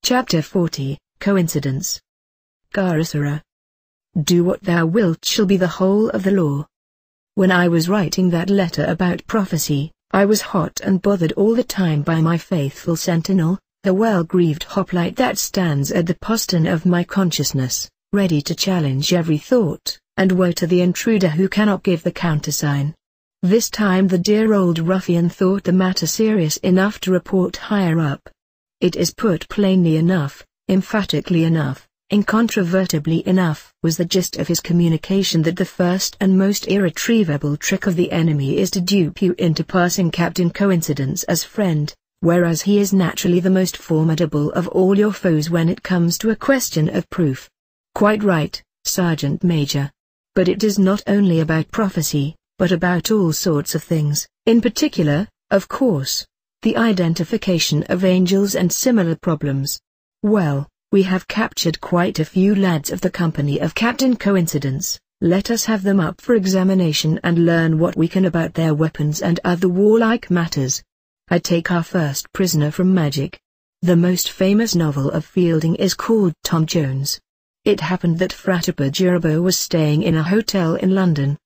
Chapter 40, Coincidence. Garasara. Do what thou wilt shall be the whole of the law. When I was writing that letter about prophecy, I was hot and bothered all the time by my faithful sentinel, the well-grieved hoplite that stands at the postern of my consciousness, ready to challenge every thought, and woe to the intruder who cannot give the countersign. This time the dear old ruffian thought the matter serious enough to report higher up. It is put plainly enough, emphatically enough, incontrovertibly enough, was the gist of his communication, that the first and most irretrievable trick of the enemy is to dupe you into passing Captain Coincidence as friend, whereas he is naturally the most formidable of all your foes when it comes to a question of proof. Quite right, Sergeant Major. But it is not only about prophecy, but about all sorts of things, in particular, of course, the identification of angels and similar problems. Well, we have captured quite a few lads of the company of Captain Coincidence. Let us have them up for examination and learn what we can about their weapons and other warlike matters. I take our first prisoner from Magick. The most famous novel of Fielding is called Tom Jones. It happened that Fratapper Jirabo was staying in a hotel in London.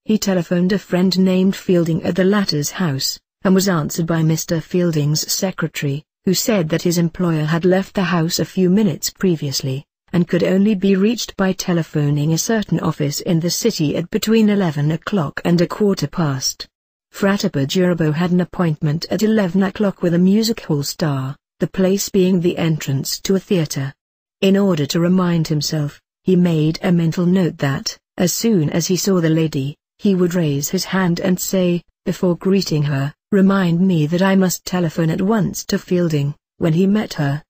He telephoned a friend named Fielding at the latter's house, and was answered by Mr. Fielding's secretary, who said that his employer had left the house a few minutes previously, and could only be reached by telephoning a certain office in the city at between 11 o'clock and 1:15. Fratapper Jirabo had an appointment at 11 o'clock with a music hall star, the place being the entrance to a theatre. In order to remind himself, he made a mental note that, as soon as he saw the lady, he would raise his hand and say, before greeting her, "Remind me that I must telephone at once to Fielding," when he met her.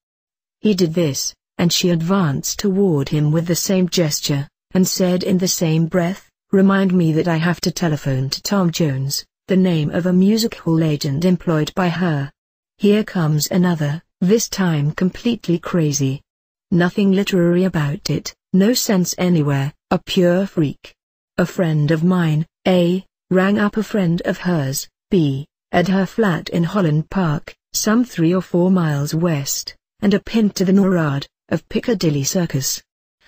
He did this, and she advanced toward him with the same gesture, and said in the same breath, "Remind me that I have to telephone to Tom Jones," the name of a music hall agent employed by her. Here comes another, this time completely crazy. Nothing literary about it, no sense anywhere, a pure freak. A friend of mine, A, rang up a friend of hers, B, at her flat in Holland Park, some 3 or 4 miles west, and a pin to the NORAD, of Piccadilly Circus.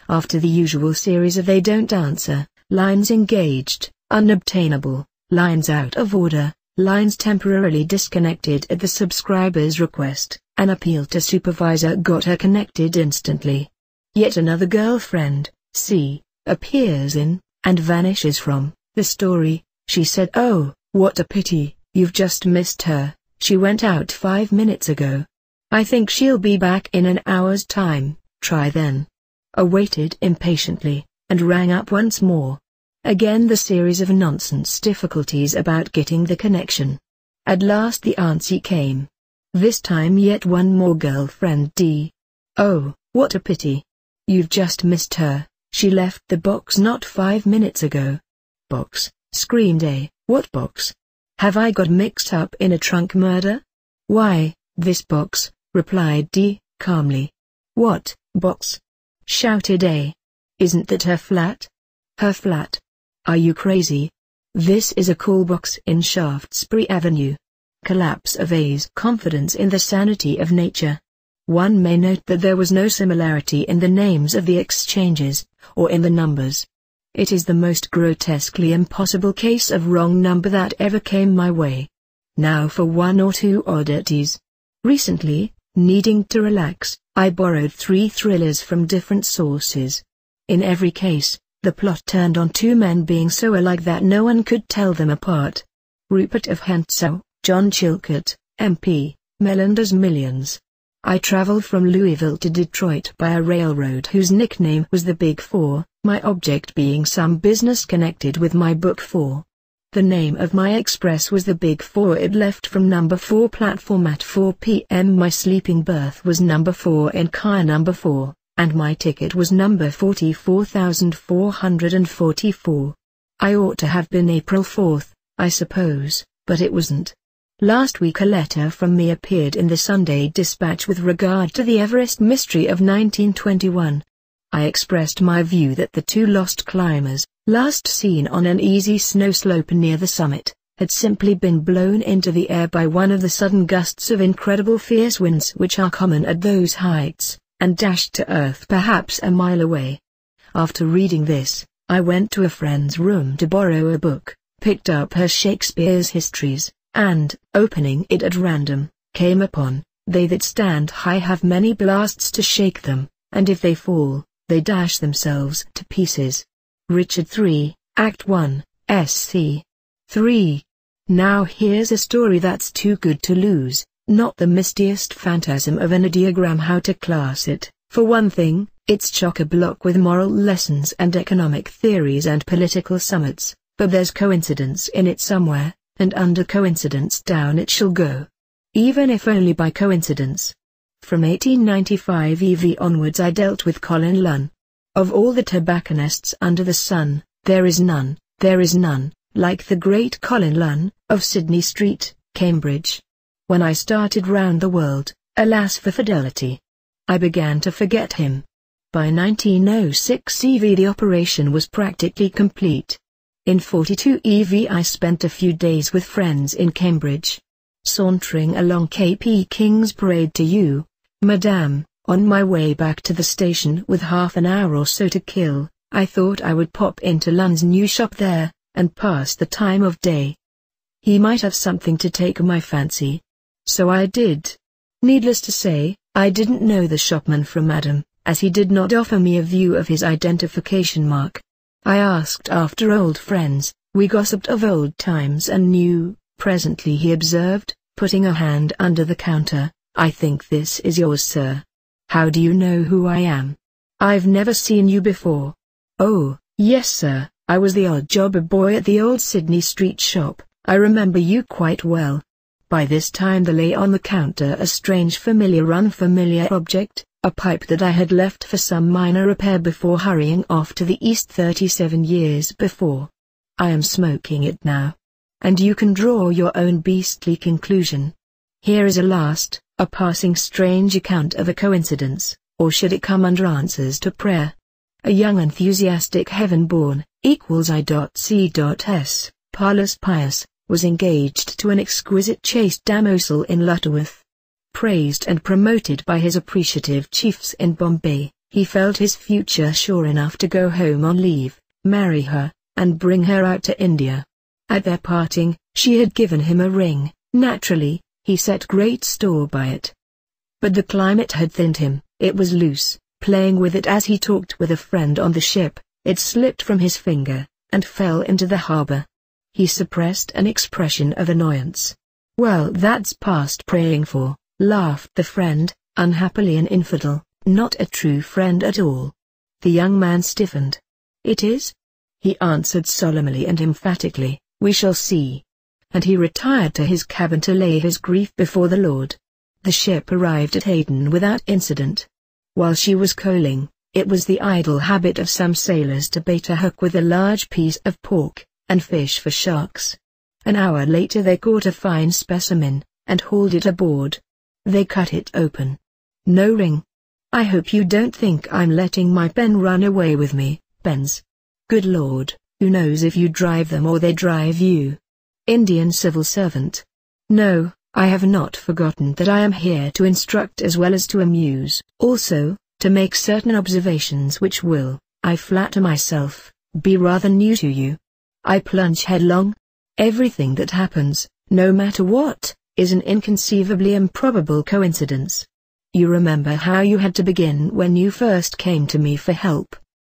After the usual series of they don't answer, lines engaged, unobtainable, lines out of order, lines temporarily disconnected at the subscriber's request, an appeal to supervisor got her connected instantly. Yet another girlfriend, C, appears in, and vanishes from, the story. She said, "Oh, what a pity, you've just missed her, she went out 5 minutes ago. I think she'll be back in an hour's time, try then." I waited impatiently, and rang up once more. Again the series of nonsense difficulties about getting the connection. At last the answer came. This time yet one more girlfriend, D. "Oh, what a pity. You've just missed her, she left the box not 5 minutes ago." "Box?" screamed A. "What box? Have I got mixed up in a trunk murder?" "Why, this box," replied D, calmly. "What box?" shouted A. "Isn't that her flat?" "Her flat? Are you crazy? This is a call box in Shaftesbury Avenue." Collapse of A's confidence in the sanity of nature. One may note that there was no similarity in the names of the exchanges, or in the numbers. It is the most grotesquely impossible case of wrong number that ever came my way. Now for one or two oddities. Recently, needing to relax, I borrowed 3 thrillers from different sources. In every case, the plot turned on 2 men being so alike that no one could tell them apart. Rupert of Henshaw, John Chilcot, MP, Melinda's Millions. I traveled from Louisville to Detroit by a railroad whose nickname was the Big Four, my object being some business connected with my book 4. The name of my express was the Big Four. It left from number 4 platform at 4 p.m. My sleeping berth was number 4 in car number 4, and my ticket was number 44,444. I ought to have been April 4th, I suppose, but it wasn't. Last week a letter from me appeared in the Sunday Dispatch with regard to the Everest mystery of 1921. I expressed my view that the 2 lost climbers, last seen on an easy snow slope near the summit, had simply been blown into the air by one of the sudden gusts of incredible fierce winds which are common at those heights, and dashed to earth perhaps a mile away. After reading this, I went to a friend's room to borrow a book, picked up her Shakespeare's histories, and, opening it at random, came upon, "They that stand high have many blasts to shake them, and if they fall, they dash themselves to pieces." Richard III, Act 1, SC. 3. Now here's a story that's too good to lose, not the mistiest phantasm of an ideogram. How to class it? For one thing, it's chock-a-block with moral lessons and economic theories and political summits, but there's coincidence in it somewhere, and under coincidence down it shall go. Even if only by coincidence. From 1895 EV onwards I dealt with Colin Lunn. Of all the tobacconists under the sun, there is none like the great Colin Lunn, of Sydney Street, Cambridge. When I started round the world, alas for fidelity, I began to forget him. By 1906 EV the operation was practically complete. In 42 EV I spent a few days with friends in Cambridge. Sauntering along KP King's Parade to you, Madame, on my way back to the station with half an hour or so to kill, I thought I would pop into Lunn's new shop there, and pass the time of day. He might have something to take my fancy. So I did. Needless to say, I didn't know the shopman from Adam, as he did not offer me a view of his identification mark. I asked after old friends, we gossiped of old times and new. Presently he observed, putting a hand under the counter, "I think this is yours, sir. How do you know who I am? I've never seen you before." "Oh, yes sir, I was the odd jobber boy at the old Sydney Street shop, I remember you quite well." By this time there lay on the counter a strange unfamiliar object, a pipe that I had left for some minor repair before hurrying off to the East 37 years before. I am smoking it now. And you can draw your own beastly conclusion. Here is a passing strange account of a coincidence, or should it come under answers to prayer? A young enthusiastic heaven-born, I.C.S, Paulus Pius, was engaged to an exquisite chaste damozel in Lutterworth. Praised and promoted by his appreciative chiefs in Bombay, he felt his future sure enough to go home on leave, marry her, and bring her out to India. At their parting, she had given him a ring. Naturally, he set great store by it. But the climate had thinned him, it was loose. Playing with it as he talked with a friend on the ship, it slipped from his finger, and fell into the harbor. He suppressed an expression of annoyance. "Well, that's past praying for," laughed the friend, unhappily an infidel, not a true friend at all. The young man stiffened. "It is?" he answered solemnly and emphatically, "we shall see." And he retired to his cabin to lay his grief before the Lord. The ship arrived at Aden without incident. While she was coaling, it was the idle habit of some sailors to bait a hook with a large piece of pork, and fish for sharks. An hour later they caught a fine specimen, and hauled it aboard. They cut it open. No ring. "I hope you don't think I'm letting my pen run away with me, pens. Good Lord, who knows if you drive them or they drive you." Indian civil servant. "No, I have not forgotten that I am here to instruct as well as to amuse, also, to make certain observations which will, I flatter myself, be rather new to you. I plunge headlong. Everything that happens, no matter what, is an inconceivably improbable coincidence. You remember how you had to begin when you first came to me for help.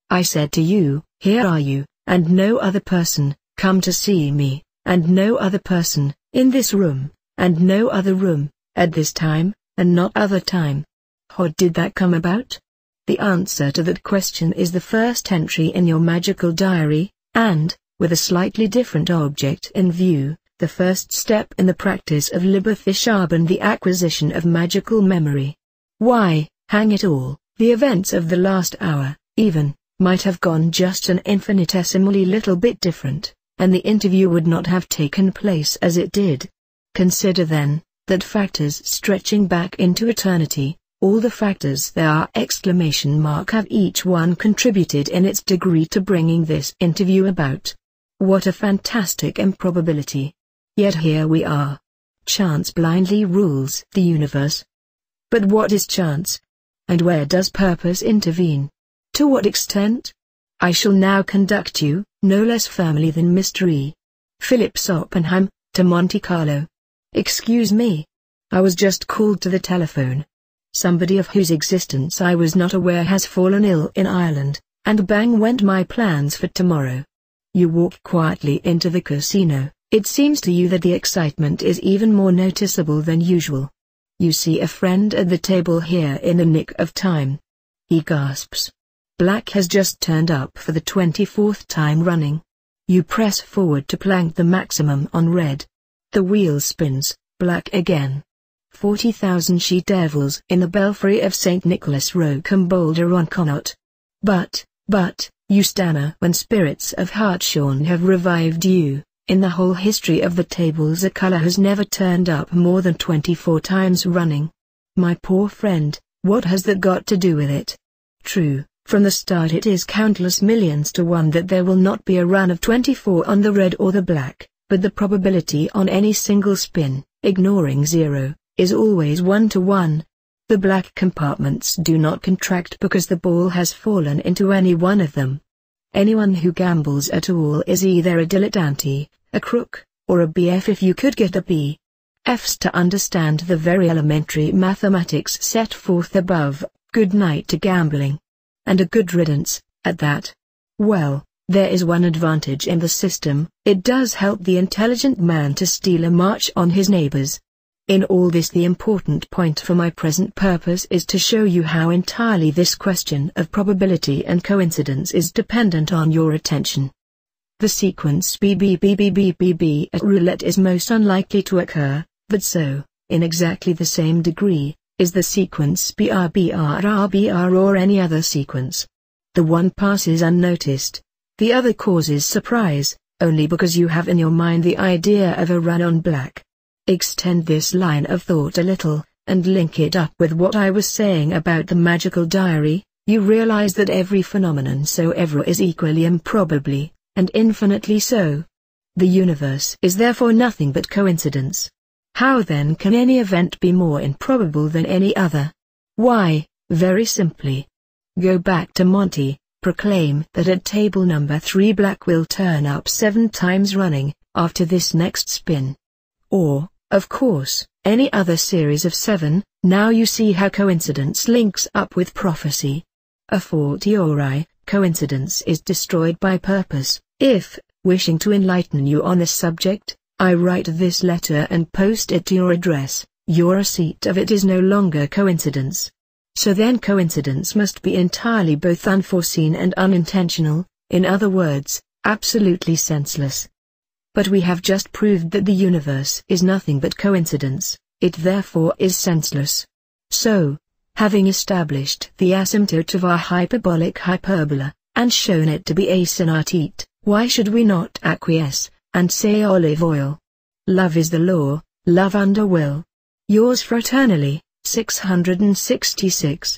I said to you, here are you, and no other person, come to see me, and no other person, in this room, and no other room, at this time, and not other time. How did that come about? The answer to that question is the first entry in your magical diary, and, with a slightly different object in view, the first step in the practice of Liberthische and the acquisition of magical memory. Why, hang it all, the events of the last hour, even, might have gone just an infinitesimally little bit different, and the interview would not have taken place as it did. Consider then, that factors stretching back into eternity, all the factors there are have each one contributed in its degree to bringing this interview about. What a fantastic improbability! Yet here we are. Chance blindly rules the universe. But what is chance? And where does purpose intervene? To what extent? I shall now conduct you, no less firmly than mystery. Philip Oppenheim, to Monte Carlo. Excuse me. I was just called to the telephone. Somebody of whose existence I was not aware has fallen ill in Ireland, and bang went my plans for tomorrow. You walk quietly into the casino. It seems to you that the excitement is even more noticeable than usual. You see a friend at the table here in the nick of time. He gasps. Black has just turned up for the 24th time running. You press forward to plank the maximum on red. The wheel spins, black again. 40,000 she-devils in the belfry of St. Nicholas Rocambolde on Connaught. But, you stammer when spirits of Hartshorn have revived you. In the whole history of the tables a color has never turned up more than 24 times running. My poor friend, what has that got to do with it? True, from the start it is countless millions to one that there will not be a run of 24 on the red or the black, but the probability on any single spin, ignoring zero, is always 1 to 1. The black compartments do not contract because the ball has fallen into any one of them. Anyone who gambles at all is either a dilettante, a crook, or a BF if you could get a BFs to understand the very elementary mathematics set forth above. Good night to gambling. And a good riddance, at that. Well, there is one advantage in the system, it does help the intelligent man to steal a march on his neighbors. In all this the important point for my present purpose is to show you how entirely this question of probability and coincidence is dependent on your attention. The sequence BBBBBBB at roulette is most unlikely to occur, but so, in exactly the same degree, is the sequence BRBRRBR or any other sequence. The one passes unnoticed. The other causes surprise, only because you have in your mind the idea of a run on black. Extend this line of thought a little, and link it up with what I was saying about the magical diary, you realize that every phenomenon so ever is equally improbably, and infinitely so. The universe is therefore nothing but coincidence. How then can any event be more improbable than any other? Why, very simply. Go back to Monty, proclaim that at table number 3 black will turn up 7 times running, after this next spin. Or, of course, any other series of 7, now you see how coincidence links up with prophecy. A fortiori, coincidence is destroyed by purpose. If, wishing to enlighten you on this subject, I write this letter and post it to your address, your receipt of it is no longer coincidence. So then coincidence must be entirely both unforeseen and unintentional, in other words, absolutely senseless. But we have just proved that the universe is nothing but coincidence, it therefore is senseless. So, having established the asymptote of our hyperbolic hyperbola, and shown it to be asymptote, why should we not acquiesce, and say olive oil? Love is the law, love under will. Yours fraternally, 666.